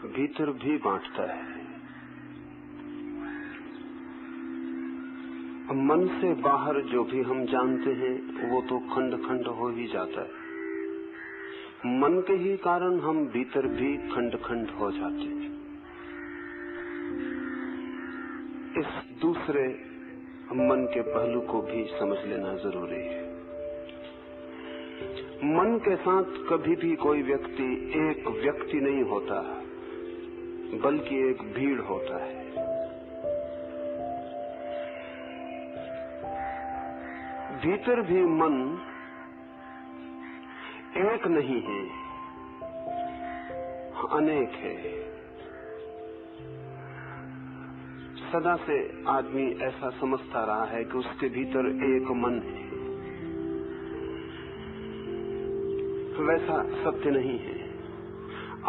भीतर भी बांटता है। मन से बाहर जो भी हम जानते हैं वो तो खंड खंड हो ही जाता है। मन के ही कारण हम भीतर भी खंड खंड हो जाते हैं। इस दूसरे मन के पहलू को भी समझ लेना जरूरी है। मन के साथ कभी भी कोई व्यक्ति एक व्यक्ति नहीं होता, बल्कि एक भीड़ होता है। भीतर भी मन एक नहीं है, अनेक है। सदा से आदमी ऐसा समझता रहा है कि उसके भीतर एक मन है। वैसा सत्य नहीं है।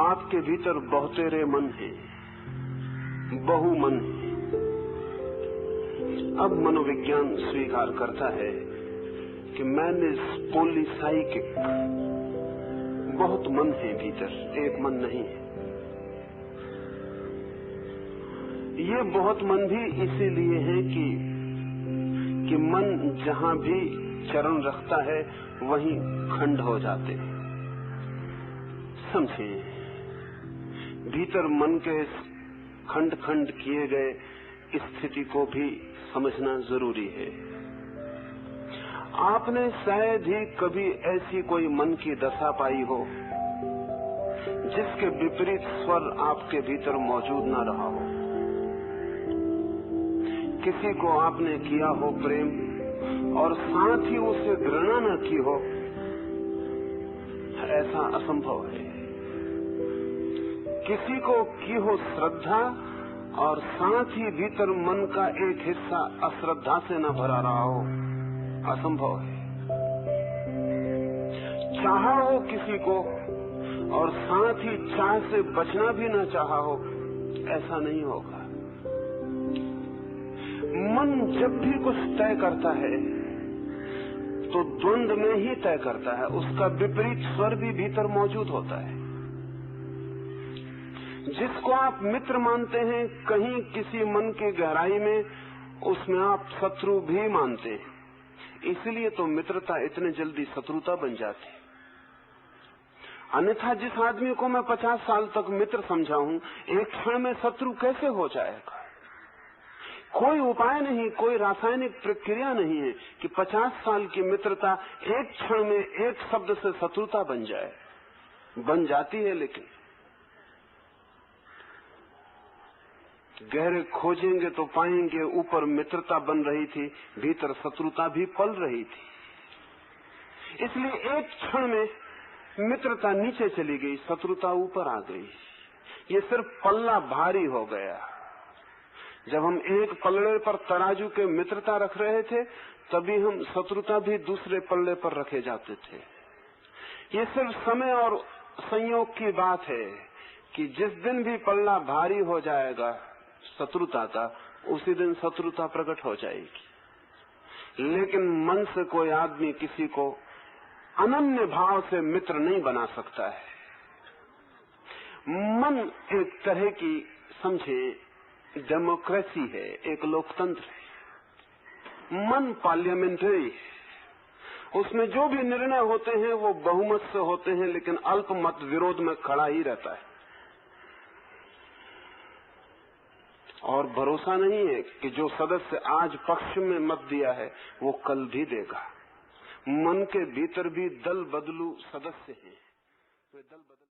आपके भीतर बहुतेरे मन है, बहु मन है। अब मनोविज्ञान स्वीकार करता है कि मैन इज पॉलीसाइकिक। बहुत मन है भीतर, एक मन नहीं है। ये बहुत मन भी इसीलिए है कि मन जहां भी चरण रखता है वहीं खंड हो जाते हैं। समझे, भीतर मन के खंड खंड किए गए स्थिति को भी समझना जरूरी है। आपने शायद ही कभी ऐसी कोई मन की दशा पाई हो जिसके विपरीत स्वर आपके भीतर मौजूद न रहा हो। किसी को आपने किया हो प्रेम और साथ ही उसे घृणा न की हो, ऐसा असंभव है। किसी को की हो श्रद्धा और साथ ही भीतर मन का एक हिस्सा अश्रद्धा से न भरा रहा हो, असंभव है। चाहा हो किसी को और साथ ही चाह से बचना भी न चाहा हो, ऐसा नहीं होगा। मन जब भी कुछ तय करता है तो द्वंद में ही तय करता है। उसका विपरीत स्वर भी भीतर मौजूद होता है। जिसको आप मित्र मानते हैं, कहीं किसी मन की गहराई में उसमें आप शत्रु भी मानते हैं। इसलिए तो मित्रता इतने जल्दी शत्रुता बन जाती है। अन्यथा जिस आदमी को मैं 50 साल तक मित्र समझा हूं, एक क्षण में शत्रु कैसे हो जाएगा? कोई उपाय नहीं, कोई रासायनिक प्रक्रिया नहीं है कि 50 साल की मित्रता एक क्षण में एक शब्द से शत्रुता बन जाए। बन जाती है, लेकिन गहरे खोजेंगे तो पाएंगे ऊपर मित्रता बन रही थी, भीतर शत्रुता भी पल रही थी। इसलिए एक क्षण में मित्रता नीचे चली गई, शत्रुता ऊपर आ गई। ये सिर्फ पल्ला भारी हो गया। जब हम एक पल्ले पर तराजू के मित्रता रख रहे थे, तभी हम शत्रुता भी दूसरे पल्ले पर रखे जाते थे। ये सिर्फ समय और संयोग की बात है कि जिस दिन भी पल्ला भारी हो जाएगा शत्रुता का, उसी दिन शत्रुता प्रकट हो जाएगी। लेकिन मन से कोई आदमी किसी को अनन्य भाव से मित्र नहीं बना सकता है। मन एक तरह की, समझे, डेमोक्रेसी है, एक लोकतंत्र है। मन पार्लियामेंट्री है। उसमें जो भी निर्णय होते हैं वो बहुमत से होते हैं, लेकिन अल्पमत विरोध में खड़ा ही रहता है। और भरोसा नहीं है कि जो सदस्य आज पक्ष में मत दिया है वो कल भी देगा। मन के भीतर भी दल बदलू सदस्य हैं। वे दल बदल